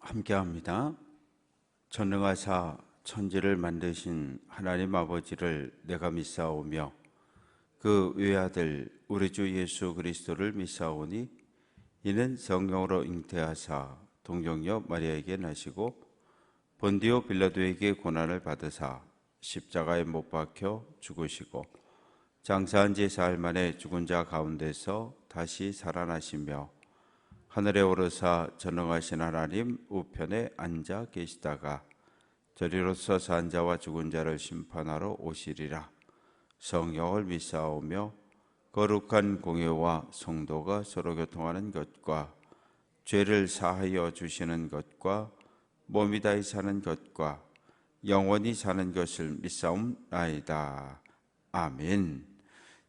함께합니다. 전능하사 천지를 만드신 하나님 아버지를 내가 믿사오며 그 외아들 우리 주 예수 그리스도를 믿사오니 이는 성령으로 잉태하사 동정녀 마리아에게 나시고 본디오 빌라도에게 고난을 받으사 십자가에 못 박혀 죽으시고 장사한 지 사흘 만에 죽은 자 가운데서 다시 살아나시며 하늘에 오르사 전능하신 하나님 우편에 앉아 계시다가 저리로서 산 자와 죽은 자를 심판하러 오시리라. 성령을 믿사오며 거룩한 공예와 성도가 서로 교통하는 것과 죄를 사하여 주시는 것과 몸이 다히 사는 것과 영원히 사는 것을 믿사옵나이다. 아멘.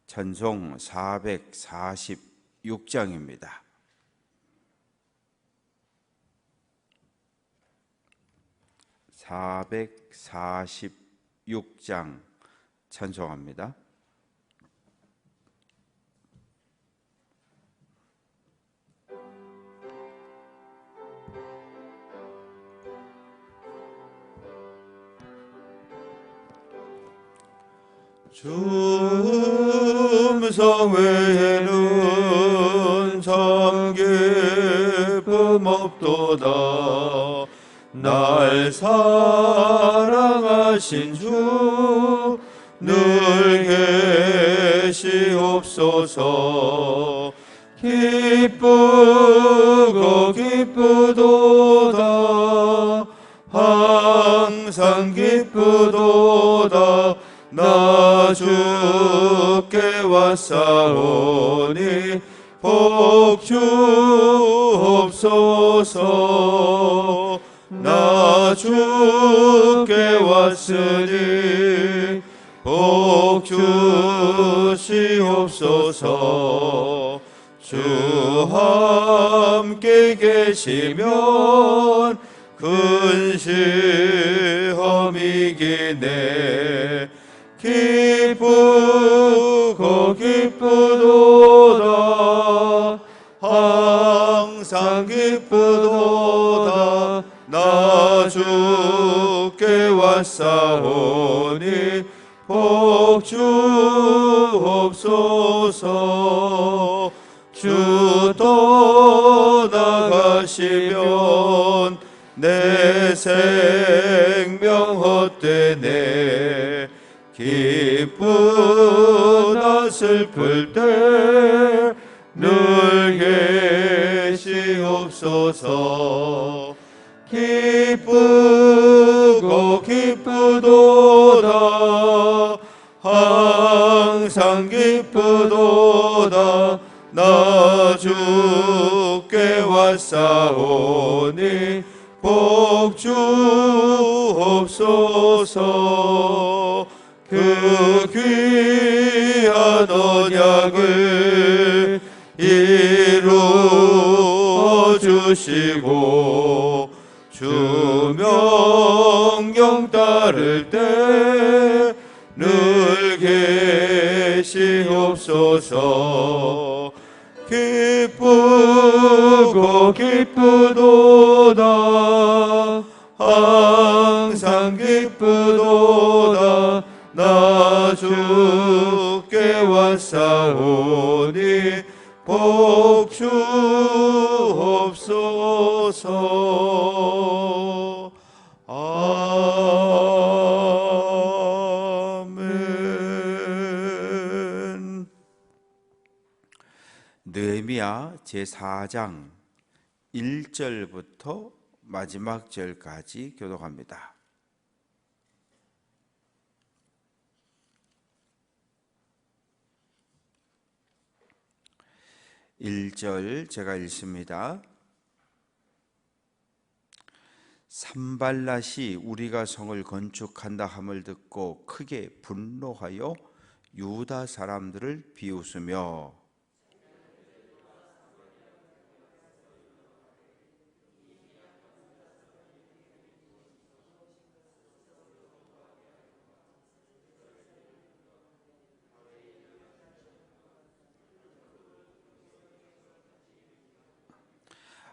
찬송 446장입니다. 446장 찬송합니다. 주 음성 외에는 참 기쁨 없도다. 날 사랑하신 주 늘 계시옵소서. 기쁘고 기쁘도다. 항상 기쁘도다. 나 주께 왔사오니 복 주옵소서. 나 주께 왔으니 복 주시옵소서. 주 함께 계시면 근시험 이기네. 기쁘고 기쁘도다. 항상 기쁘도다. 나 주께 왔사오니 복 주옵소서. 주 떠나가시면 내 생명 헛되네. 기쁘다 슬플 때 늘 계시옵소서. 기쁘고 기쁘도다. 항상 기쁘도다. 나 주께 왔사오니 복 주옵소서. 그 귀한 언약을 이루어 주시고 주 명령 따를 때 늘 계시옵소서. 기쁘고 기쁘도다. 항상 기쁘도다. 나 주께 왔사오니 복 주옵소서. 아멘. 느헤미야 제4장 1절부터 마지막 절까지 교독합니다. 1절 제가 읽습니다. 산발랏이 우리가 성을 건축한다 함을 듣고 크게 분노하여 유다 사람들을 비웃으며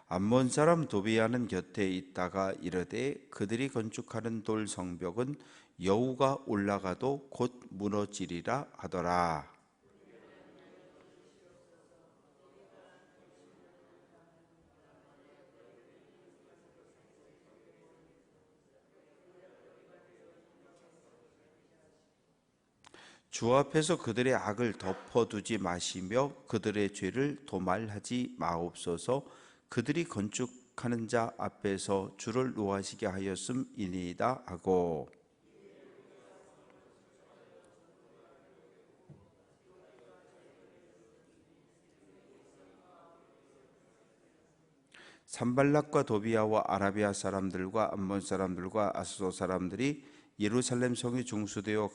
암몬 사람 도비아는 곁에 있다가 이르되 그들이 건축하는 돌 성벽은 여우가 올라가도 곧 무너지리라 하더라. 주 앞에서 그들의 악을 덮어두지 마시며 그들의 죄를 도말하지 마옵소서. 그들이 건축하는 자 앞에서 주를 노하시게 하였음이니이다 하고, 산발락과 도비아와 아라비아 사람들과 암몬 사람들과 아스도 사람들이 예루살렘 성이 중수되어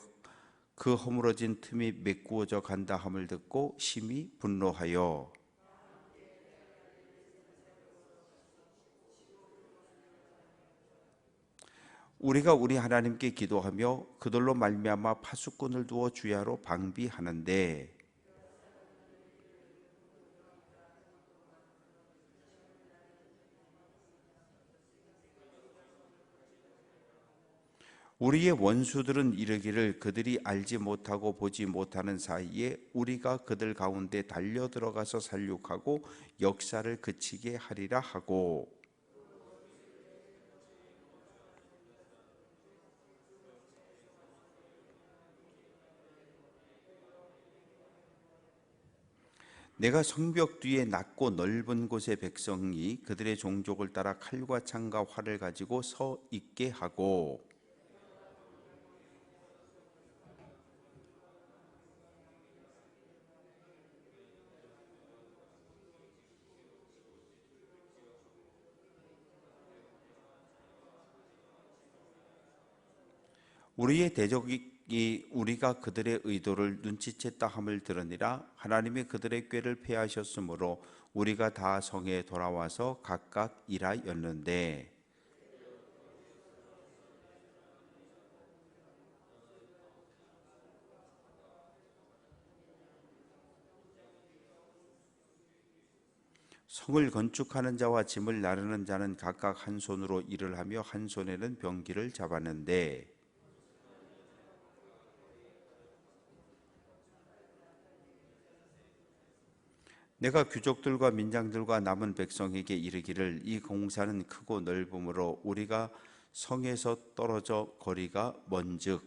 그 허물어진 틈이 메꾸어져 간다 함을 듣고 심히 분노하여 우리가 우리 하나님께 기도하며 그들로 말미암아 파수꾼을 두어 주야로 방비하는데, 우리의 원수들은 이르기를 그들이 알지 못하고 보지 못하는 사이에 우리가 그들 가운데 달려 들어가서 살육하고 역사를 그치게 하리라 하고, 내가 성벽 뒤에 낮고 넓은 곳의 백성이 그들의 종족을 따라 칼과 창과 활을 가지고 서 있게 하고, 우리의 대적이 우리가 그들의 의도를 눈치챘다 함을 들으니라. 하나님이 그들의 꾀를 패하셨으므로 우리가 다 성에 돌아와서 각각 일하였는데, 성을 건축하는 자와 짐을 나르는 자는 각각 한 손으로 일을 하며 한 손에는 병기를 잡았는데, 내가 귀족들과 민장들과 남은 백성에게 이르기를 이 공사는 크고 넓음으로 우리가 성에서 떨어져 거리가 먼즉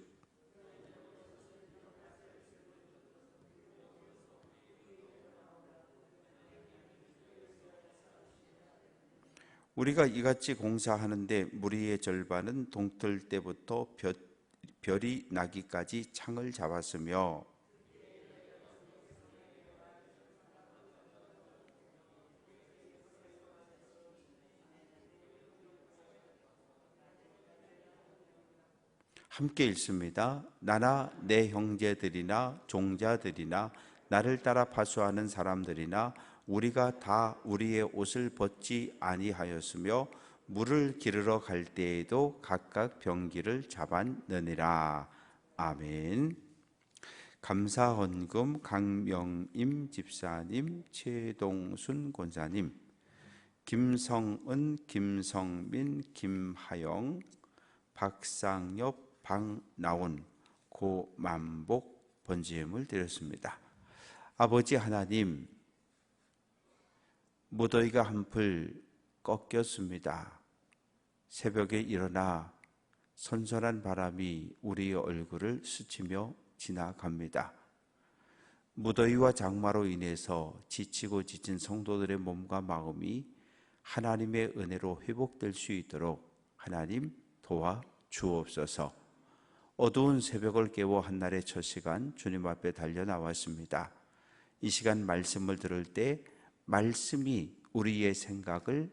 우리가 이같이 공사하는데 무리의 절반은 동틀 때부터 별이 나기까지 창을 잡았으며, 함께 읽습니다. 나나 내 형제들이나 종자들이나 나를 따라 파수하는 사람들이나 우리가 다 우리의 옷을 벗지 아니하였으며 물을 기르러 갈 때에도 각각 병기를 잡았느니라. 아멘. 감사헌금 강명임 집사님, 최동순 권사님, 김성은, 김성민, 김하영, 박상엽, 박나온, 고만복 번제음을 드렸습니다. 아버지 하나님, 무더위가 한풀 꺾였습니다. 새벽에 일어나 선선한 바람이 우리의 얼굴을 스치며 지나갑니다. 무더위와 장마로 인해서 지치고 지친 성도들의 몸과 마음이 하나님의 은혜로 회복될 수 있도록 하나님 도와 주옵소서. 어두운 새벽을 깨워 한날의 첫 시간 주님 앞에 달려 나왔습니다. 이 시간 말씀을 들을 때 말씀이 우리의 생각을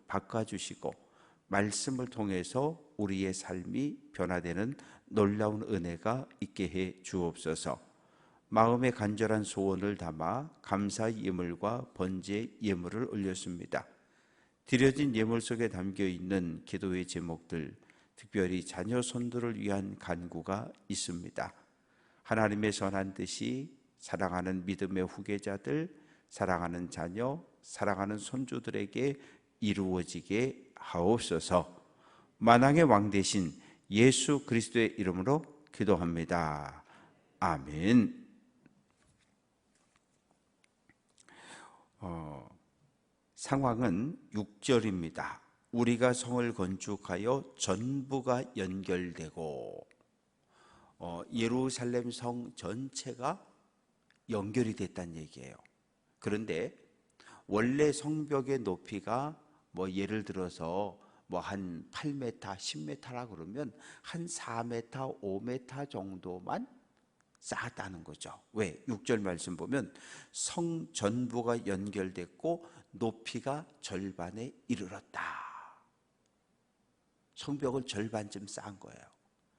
바꿔주시고 말씀을 통해서 우리의 삶이 변화되는 놀라운 은혜가 있게 해 주옵소서. 마음의 간절한 소원을 담아 감사 예물과 번제 예물을 올렸습니다. 드려진 예물 속에 담겨있는 기도의 제목들, 특별히 자녀 손들을 위한 간구가 있습니다. 하나님의 선한 뜻이 사랑하는 믿음의 후계자들, 사랑하는 자녀, 사랑하는 손주들에게 이루어지게 하옵소서. 만왕의 왕 되신 예수 그리스도의 이름으로 기도합니다. 아멘. 상황은 6절입니다. 우리가 성을 건축하여 전부가 연결되고 예루살렘 성 전체가 연결이 됐다는 얘기예요. 그런데 원래 성벽의 높이가 뭐 예를 들어서 뭐 한 8m, 10m라 그러면 한 4m, 5m 정도만 쌓았다는 거죠. 왜? 6절 말씀 보면 성 전부가 연결됐고 높이가 절반에 이르렀다. 성벽을 절반쯤 쌓은 거예요.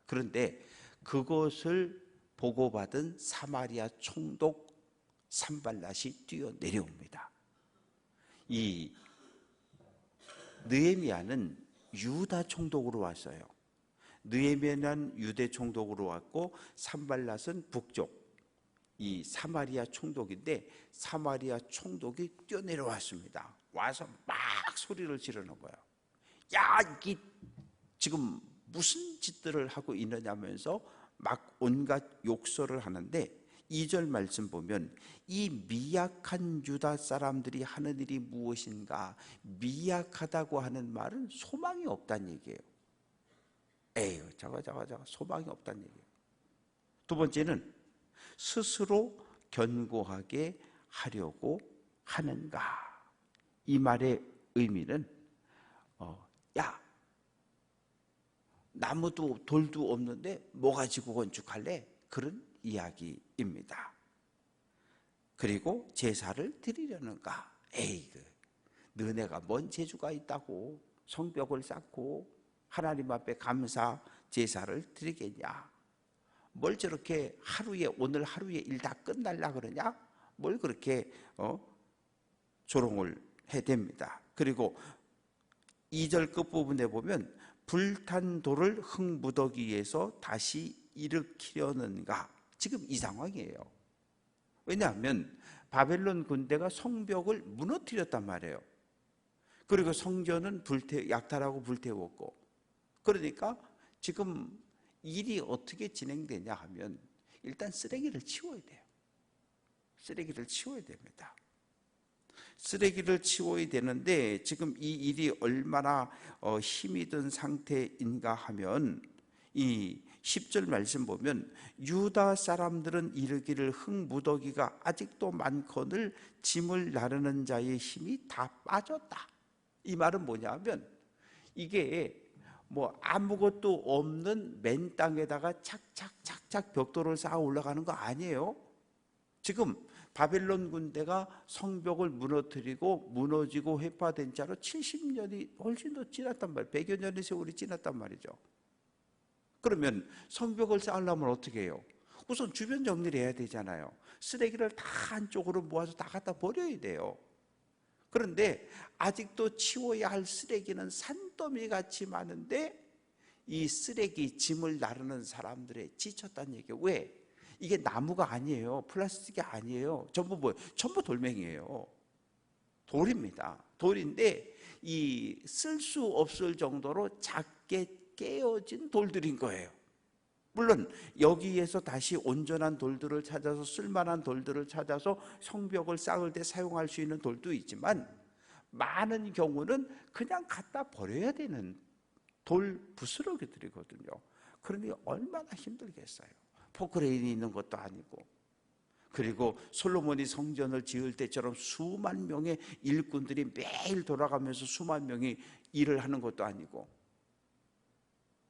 그런데 그것을 보고받은 사마리아 총독 산발랏이 뛰어내려옵니다. 이 느헤미야는 유다 총독으로 왔어요. 느헤미야는 유대 총독으로 왔고 산발랏은 북쪽 이 사마리아 총독인데 사마리아 총독이 뛰어내려왔습니다. 와서 막 소리를 지르는 거예요. 야, 이 지금 무슨 짓들을 하고 있느냐면서 막 온갖 욕설을 하는데 2절 말씀 보면 이 미약한 유다 사람들이 하는 일이 무엇인가? 미약하다고 하는 말은 소망이 없다는 얘기예요. 에휴, 자가 소망이 없다는 얘기예요. 두 번째는 스스로 견고하게 하려고 하는가? 이 말의 의미는 야, 나무도 돌도 없는데 뭐 가지고 건축할래? 그런 이야기입니다. 그리고 제사를 드리려는가? 에이그, 너네가 뭔 재주가 있다고 성벽을 쌓고 하나님 앞에 감사 제사를 드리겠냐? 뭘 저렇게 오늘 하루에 일 다 끝날라 그러냐? 뭘 그렇게 조롱을 해댑니다. 그리고 2절 끝부분에 보면 불탄 돌을 흙무더기에서 다시 일으키려는가? 지금 이 상황이에요. 왜냐하면 바벨론 군대가 성벽을 무너뜨렸단 말이에요. 그리고 성전은 약탈하고 불태웠고, 그러니까 지금 일이 어떻게 진행되냐 하면 일단 쓰레기를 치워야 돼요. 쓰레기를 치워야 됩니다. 쓰레기를 치워야 되는데 지금 이 일이 얼마나 힘이 든 상태인가 하면 이 10절 말씀 보면 유다 사람들은 이르기를 흙무더기가 아직도 많거늘 짐을 나르는 자의 힘이 다 빠졌다. 이 말은 뭐냐면 이게 뭐 아무것도 없는 맨 땅에다가 착착착착 벽돌을 쌓아 올라가는 거 아니에요. 지금 바벨론 군대가 성벽을 무너뜨리고 무너지고 회파된 자로 70년이 훨씬 더 지났단 말이에요. 100여 년의 세월이 지났단 말이죠. 그러면 성벽을 쌓으려면 어떻게 해요? 우선 주변 정리를 해야 되잖아요. 쓰레기를 다 한쪽으로 모아서 다 갖다 버려야 돼요. 그런데 아직도 치워야 할 쓰레기는 산더미 같이 많은데 이 쓰레기 짐을 나르는 사람들에 지쳤다는 얘기예요. 왜? 이게 나무가 아니에요. 플라스틱이 아니에요. 전부 뭐예요? 전부 돌멩이에요. 돌입니다. 돌인데 이 쓸 수 없을 정도로 작게 깨어진 돌들인 거예요. 물론 여기에서 다시 온전한 돌들을 찾아서 쓸만한 돌들을 찾아서 성벽을 쌓을 때 사용할 수 있는 돌도 있지만 많은 경우는 그냥 갖다 버려야 되는 돌 부스러기들이거든요. 그러니 얼마나 힘들겠어요. 포크레인이 있는 것도 아니고, 그리고 솔로몬이 성전을 지을 때처럼 수만 명의 일꾼들이 매일 돌아가면서 수만 명이 일을 하는 것도 아니고,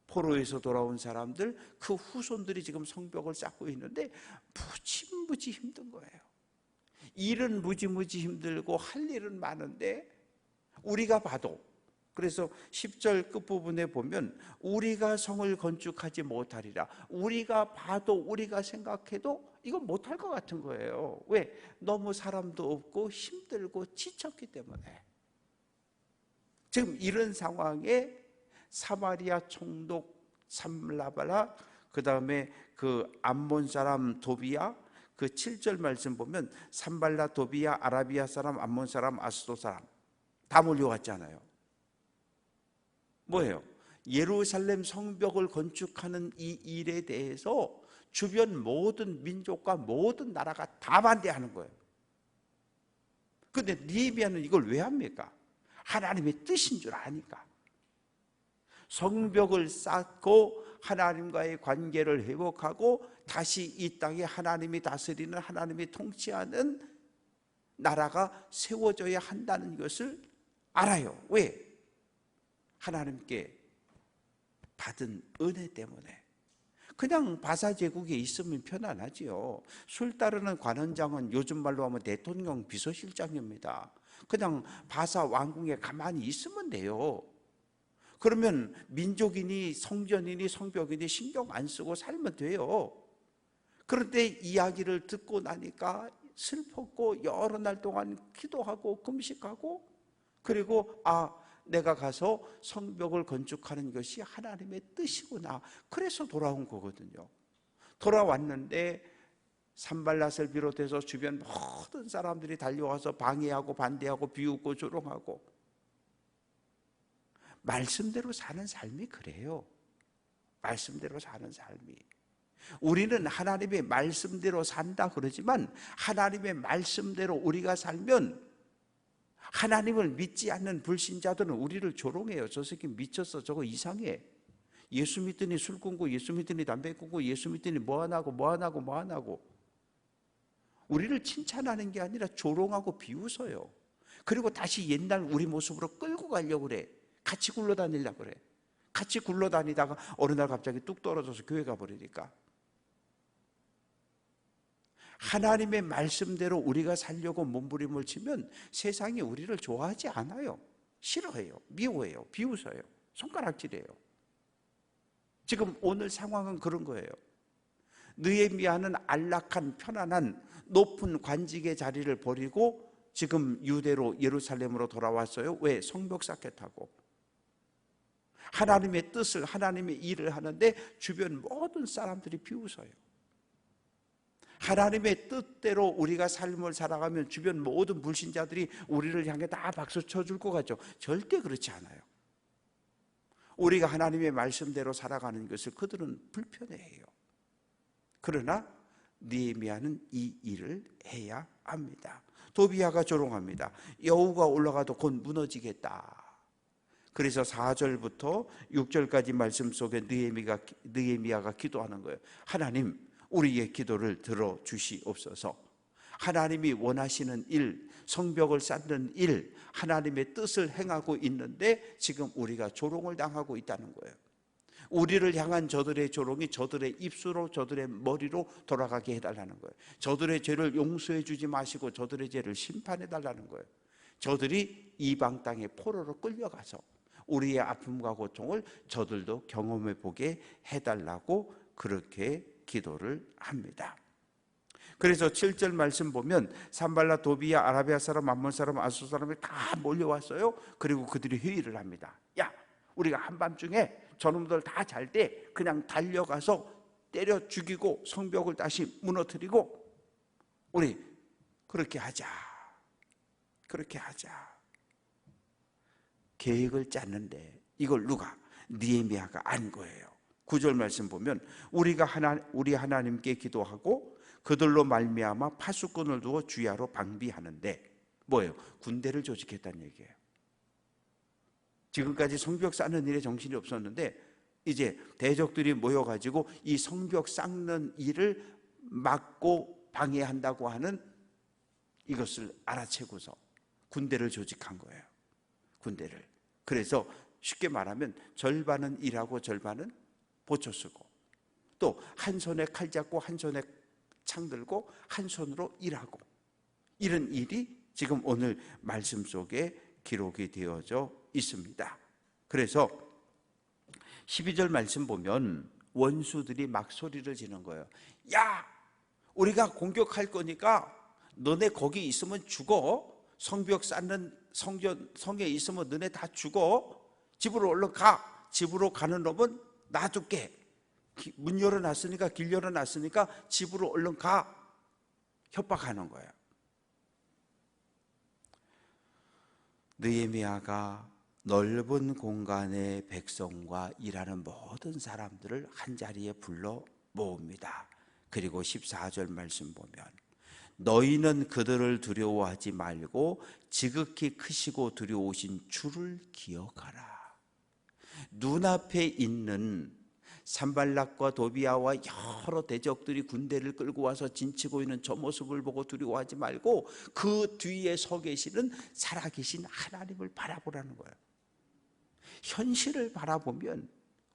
포로에서 돌아온 사람들 그 후손들이 지금 성벽을 쌓고 있는데 무지무지 힘든 거예요. 일은 무지무지 힘들고 할 일은 많은데 우리가 봐도, 그래서 10절 끝부분에 보면 우리가 성을 건축하지 못하리라. 우리가 봐도 우리가 생각해도 이건 못할 것 같은 거예요. 왜? 너무 사람도 없고 힘들고 지쳤기 때문에. 지금 이런 상황에 사마리아 총독 삼라바라, 그 다음에 그 암몬 사람 도비야, 그 7절 말씀 보면 산발라, 도비야, 아라비아 사람, 암몬 사람, 아스도 사람, 다 몰려왔잖아요. 뭐예요? 예루살렘 성벽을 건축하는 이 일에 대해서 주변 모든 민족과 모든 나라가 다 반대하는 거예요. 근데 느헤미야는 이걸 왜 합니까? 하나님의 뜻인 줄 아니까. 성벽을 쌓고 하나님과의 관계를 회복하고 다시 이 땅에 하나님이 다스리는, 하나님이 통치하는 나라가 세워져야 한다는 것을 알아요. 왜? 하나님께 받은 은혜 때문에. 그냥 바사 제국에 있으면 편안하지요. 술 따르는 관원장은 요즘 말로 하면 대통령 비서실장입니다. 그냥 바사 왕궁에 가만히 있으면 돼요. 그러면 민족이니 성전이니 성벽이니 신경 안 쓰고 살면 돼요. 그런데 이야기를 듣고 나니까 슬펐고 여러 날 동안 기도하고 금식하고, 그리고 내가 가서 성벽을 건축하는 것이 하나님의 뜻이구나. 그래서 돌아온 거거든요. 돌아왔는데 산발랏을 비롯해서 주변 모든 사람들이 달려와서 방해하고 반대하고 비웃고 조롱하고. 말씀대로 사는 삶이 그래요. 말씀대로 사는 삶이. 우리는 하나님의 말씀대로 산다 그러지만 하나님의 말씀대로 우리가 살면 하나님을 믿지 않는 불신자들은 우리를 조롱해요. 저 새끼 미쳤어, 저거 이상해. 예수 믿더니 술 끊고, 예수 믿더니 담배 끊고, 예수 믿더니 뭐 안 하고. 우리를 칭찬하는 게 아니라 조롱하고 비웃어요. 그리고 다시 옛날 우리 모습으로 끌고 가려고 그래. 같이 굴러다니려고 그래. 같이 굴러다니다가 어느 날 갑자기 뚝 떨어져서 교회 가버리니까. 하나님의 말씀대로 우리가 살려고 몸부림을 치면 세상이 우리를 좋아하지 않아요. 싫어해요. 미워해요. 비웃어요. 손가락질해요. 지금 오늘 상황은 그런 거예요. 느헤미야는 안락한 편안한 높은 관직의 자리를 버리고 지금 유대로 예루살렘으로 돌아왔어요. 왜? 성벽 쌓겠다고. 하나님의 뜻을, 하나님의 일을 하는데 주변 모든 사람들이 비웃어요. 하나님의 뜻대로 우리가 삶을 살아가면 주변 모든 불신자들이 우리를 향해 다 박수 쳐줄 것 같죠? 절대 그렇지 않아요. 우리가 하나님의 말씀대로 살아가는 것을 그들은 불편해해요. 그러나 느헤미야는 이 일을 해야 합니다. 도비야가 조롱합니다. 여우가 올라가도 곧 무너지겠다. 그래서 4절부터 6절까지 말씀 속에 느헤미야가 기도하는 거예요. 하나님, 우리의 기도를 들어주시옵소서. 하나님이 원하시는 일, 성벽을 쌓는 일, 하나님의 뜻을 행하고 있는데 지금 우리가 조롱을 당하고 있다는 거예요. 우리를 향한 저들의 조롱이 저들의 입술로, 저들의 머리로 돌아가게 해달라는 거예요. 저들의 죄를 용서해 주지 마시고 저들의 죄를 심판해 달라는 거예요. 저들이 이방 땅에 포로로 끌려가서 우리의 아픔과 고통을 저들도 경험해 보게 해달라고 그렇게 기도를 합니다. 그래서 7절 말씀 보면 산발랏, 도비야, 아라비아 사람, 암몬 사람, 아수 사람이 다 몰려왔어요. 그리고 그들이 회의를 합니다. 야, 우리가 한밤중에 저놈들 다 잘 때 그냥 달려가서 때려 죽이고 성벽을 다시 무너뜨리고 우리 그렇게 하자. 계획을 짰는데 이걸 누가? 느헤미야가 안 거예요. 9절 말씀 보면 우리 하나님께 기도하고 그들로 말미암아 파수꾼을 두어 주야로 방비하는데 뭐예요? 군대를 조직했다는 얘기예요. 지금까지 성벽 쌓는 일에 정신이 없었는데 이제 대적들이 모여가지고 이 성벽 쌓는 일을 막고 방해한다고 하는 이것을 알아채고서 군대를 조직한 거예요. 군대를. 그래서 쉽게 말하면 절반은 일하고 절반은 보초 쓰고 또 한 손에 칼 잡고 한 손에 창 들고 한 손으로 일하고 이런 일이 지금 오늘 말씀 속에 기록이 되어져 있습니다. 그래서 12절 말씀 보면 원수들이 막 소리를 지는 거예요. 야, 우리가 공격할 거니까 너네 거기 있으면 죽어. 성벽 쌓는 성에 있으면 너네 다 죽어. 집으로 얼른 가. 집으로 가는 놈은 놔둘게. 문 열어놨으니까, 길 열어놨으니까 집으로 얼른 가. 협박하는 거예요. 느헤미야가 넓은 공간의 백성과 일하는 모든 사람들을 한자리에 불러 모읍니다. 그리고 14절 말씀 보면 너희는 그들을 두려워하지 말고 지극히 크시고 두려우신 주를 기억하라. 눈앞에 있는 산발락과 도비아와 여러 대적들이 군대를 끌고 와서 진치고 있는 저 모습을 보고 두려워하지 말고 그 뒤에 서 계시는 살아계신 하나님을 바라보라는 거예요. 현실을 바라보면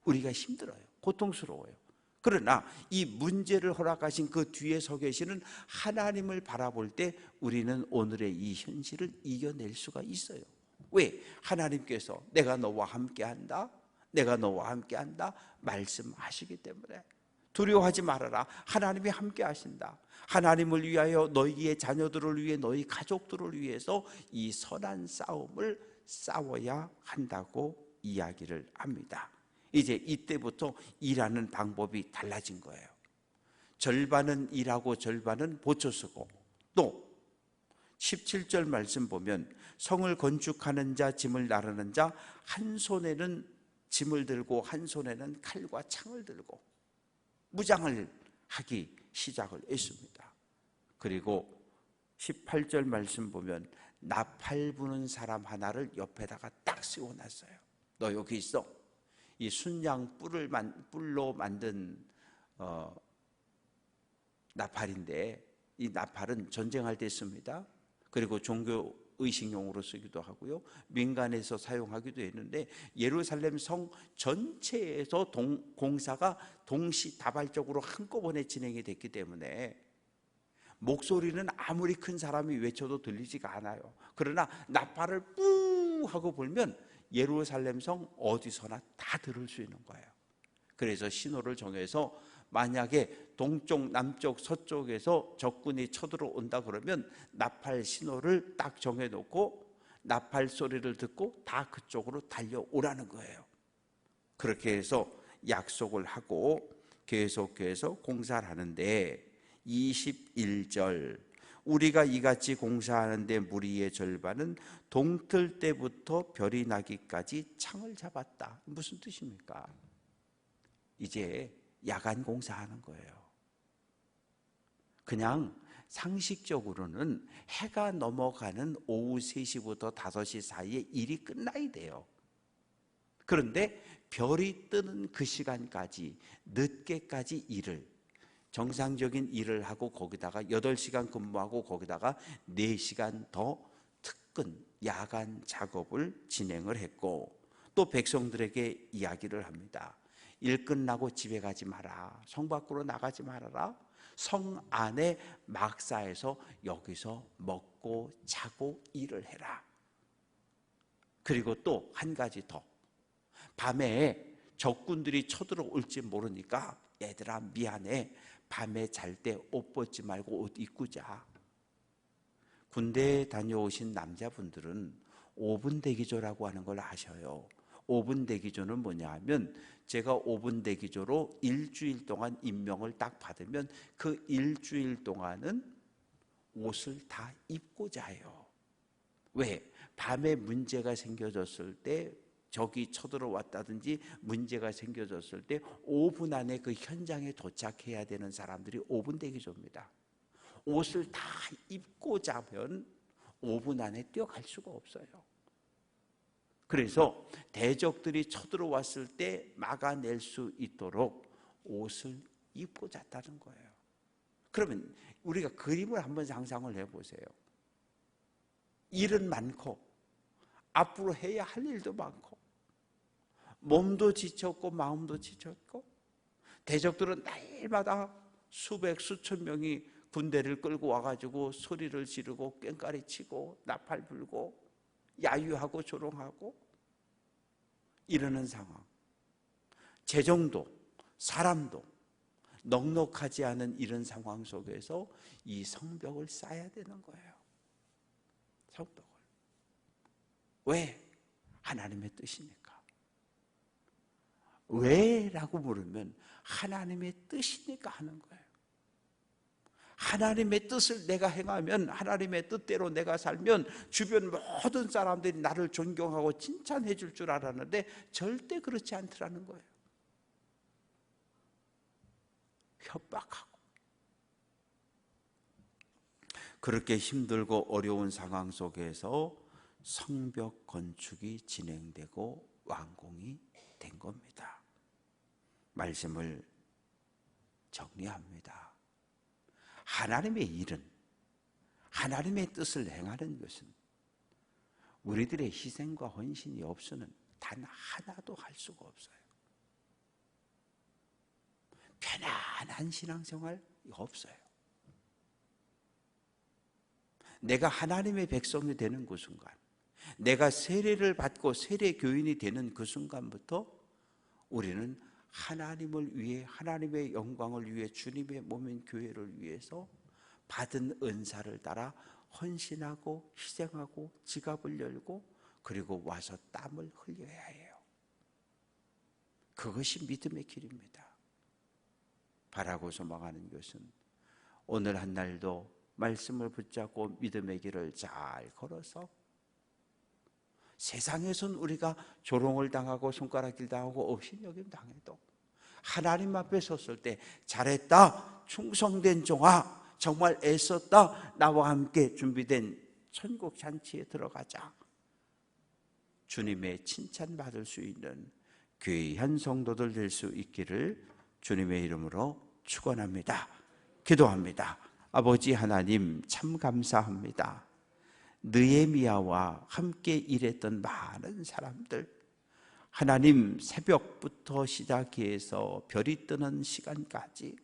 우리가 힘들어요. 고통스러워요. 그러나 이 문제를 허락하신 그 뒤에 서 계시는 하나님을 바라볼 때 우리는 오늘의 이 현실을 이겨낼 수가 있어요. 왜? 하나님께서 내가 너와 함께한다, 내가 너와 함께한다 말씀하시기 때문에. 두려워하지 말아라. 하나님이 함께 하신다. 하나님을 위하여, 너희의 자녀들을 위해, 너희 가족들을 위해서 이 선한 싸움을 싸워야 한다고 이야기를 합니다. 이제 이때부터 일하는 방법이 달라진 거예요. 절반은 일하고 절반은 보초 쓰고, 또 17절 말씀 보면 성을 건축하는 자, 짐을 나르는 자, 한 손에는 짐을 들고 한 손에는 칼과 창을 들고 무장을 하기 시작을 했습니다. 그리고 18절 말씀 보면 나팔 부는 사람 하나를 옆에다가 딱 세워놨어요. 너 여기 있어. 이 순양 뿔로 만든 나팔인데, 이 나팔은 전쟁할 때 씁니다. 그리고 종교 의식용으로 쓰기도 하고요, 민간에서 사용하기도 했는데 예루살렘 성 전체에서 공사가 동시다발적으로 한꺼번에 진행이 됐기 때문에 목소리는 아무리 큰 사람이 외쳐도 들리지가 않아요. 그러나 나팔을 뿌 하고 불면 예루살렘 성 어디서나 다 들을 수 있는 거예요. 그래서 신호를 정해서 만약에 동쪽, 남쪽, 서쪽에서 적군이 쳐들어온다 그러면 나팔 신호를 딱 정해놓고 나팔 소리를 듣고 다 그쪽으로 달려오라는 거예요. 그렇게 해서 약속을 하고 계속해서 공사를 하는데 21절 우리가 이같이 공사하는데 무리의 절반은 동틀 때부터 별이 나기까지 창을 잡았다. 무슨 뜻입니까? 이제 야간 공사하는 거예요. 그냥 상식적으로는 해가 넘어가는 오후 3시부터 5시 사이에 일이 끝나야 돼요. 그런데 별이 뜨는 그 시간까지 늦게까지 일을, 정상적인 일을 하고 거기다가 8시간 근무하고 거기다가 4시간 더 특근 야간 작업을 진행을 했고, 또 백성들에게 이야기를 합니다. 일 끝나고 집에 가지 마라. 성 밖으로 나가지 말아라. 성 안에 막사에서 여기서 먹고 자고 일을 해라. 그리고 또 한 가지 더. 밤에 적군들이 쳐들어올지 모르니까 얘들아 미안해. 밤에 잘 때 옷 벗지 말고 옷 입고 자. 군대에 다녀오신 남자분들은 5분 대기조라고 하는 걸 아셔요. 5분 대기조는 뭐냐 하면, 제가 5분 대기조로 일주일 동안 임명을 딱 받으면 그 일주일 동안은 옷을 다 입고 자요. 왜? 밤에 문제가 생겨졌을 때, 적이 쳐들어왔다든지 문제가 생겨졌을 때 5분 안에 그 현장에 도착해야 되는 사람들이 5분 대기조입니다. 옷을 다 입고 자면 5분 안에 뛰어갈 수가 없어요. 그래서 대적들이 쳐들어왔을 때 막아낼 수 있도록 옷을 입고 잤다는 거예요. 그러면 우리가 그림을 한번 상상을 해보세요. 일은 많고 앞으로 해야 할 일도 많고 몸도 지쳤고 마음도 지쳤고, 대적들은 날마다 수백 수천 명이 군대를 끌고 와가지고 소리를 지르고 꽹까리 치고 나팔 불고 야유하고 조롱하고 이러는 상황. 재정도 사람도 넉넉하지 않은 이런 상황 속에서 이 성벽을 쌓아야 되는 거예요. 성벽을. 왜? 하나님의 뜻이니까. 왜? 라고 물으면 하나님의 뜻이니까 하는 거예요. 하나님의 뜻을 내가 행하면, 하나님의 뜻대로 내가 살면 주변 모든 사람들이 나를 존경하고 칭찬해 줄 줄 알았는데 절대 그렇지 않더라는 거예요. 협박하고. 그렇게 힘들고 어려운 상황 속에서 성벽 건축이 진행되고 완공이 된 겁니다. 말씀을 정리합니다. 하나님의 일은, 하나님의 뜻을 행하는 것은 우리들의 희생과 헌신이 없으면 단 하나도 할 수가 없어요. 편안한 신앙생활이 없어요. 내가 하나님의 백성이 되는 그 순간, 내가 세례를 받고 세례 교인이 되는 그 순간부터 우리는 하나님을 위해, 하나님의 영광을 위해, 주님의 몸인 교회를 위해서 받은 은사를 따라 헌신하고 희생하고 지갑을 열고 그리고 와서 땀을 흘려야 해요. 그것이 믿음의 길입니다. 바라고 소망하는 것은 오늘 한 날도 말씀을 붙잡고 믿음의 길을 잘 걸어서 세상에선 우리가 조롱을 당하고 손가락질 당하고 업신여김 당해도 하나님 앞에 섰을 때 잘했다, 충성된 종아, 정말 애썼다, 나와 함께 준비된 천국 잔치에 들어가자, 주님의 칭찬받을 수 있는 귀한 성도들 될 수 있기를 주님의 이름으로 축원합니다. 기도합니다. 아버지 하나님, 참 감사합니다. 느헤미야와 함께 일했던 많은 사람들, 하나님, 새벽부터 시작해서 별이 뜨는 시간까지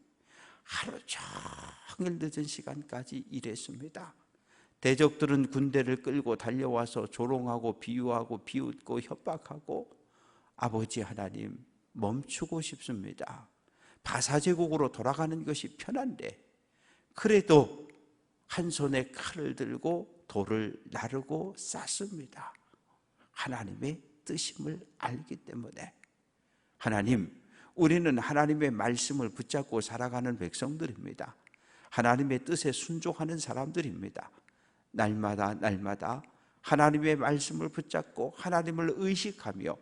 하루 종일 늦은 시간까지 일했습니다. 대적들은 군대를 끌고 달려와서 조롱하고 비유하고 비웃고 협박하고, 아버지 하나님, 멈추고 싶습니다. 바사제국으로 돌아가는 것이 편한데 그래도 한 손에 칼을 들고 돌을 나르고 쌌습니다. 하나님의 뜻임을 알기 때문에. 하나님, 우리는 하나님의 말씀을 붙잡고 살아가는 백성들입니다. 하나님의 뜻에 순종하는 사람들입니다. 날마다 하나님의 말씀을 붙잡고 하나님을 의식하며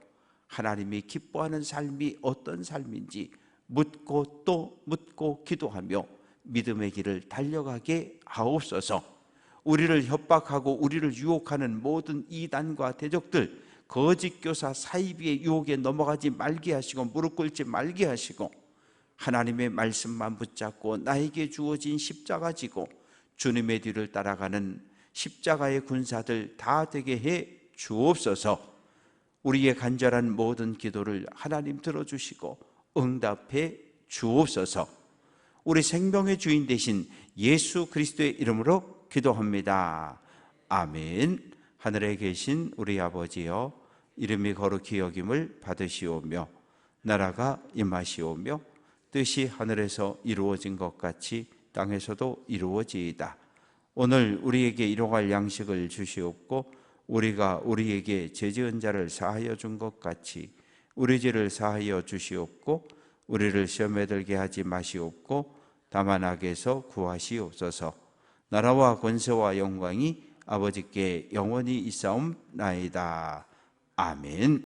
하나님이 기뻐하는 삶이 어떤 삶인지 묻고 또 묻고 기도하며 믿음의 길을 달려가게 하옵소서. 우리를 협박하고 우리를 유혹하는 모든 이단과 대적들, 거짓 교사, 사이비의 유혹에 넘어가지 말게 하시고 무릎 꿇지 말게 하시고, 하나님의 말씀만 붙잡고 나에게 주어진 십자가 지고 주님의 뒤를 따라가는 십자가의 군사들 다 되게 해 주옵소서. 우리의 간절한 모든 기도를 하나님 들어주시고 응답해 주옵소서. 우리 생명의 주인 되신 예수 그리스도의 이름으로 기도합니다. 아멘. 하늘에 계신 우리 아버지여, 이름이 거룩히 여김을 받으시오며 나라가 임하시오며 뜻이 하늘에서 이루어진 것 같이 땅에서도 이루어지이다. 오늘 우리에게 일용할 양식을 주시옵고 우리가 우리에게 죄 지은 자를 사하여 준 것 같이 우리 죄를 사하여 주시옵고 우리를 시험에 들게 하지 마시옵고 다만 악에서 구하시옵소서. 나라와 권세와 영광이 아버지께 영원히 있사옵나이다. 아멘.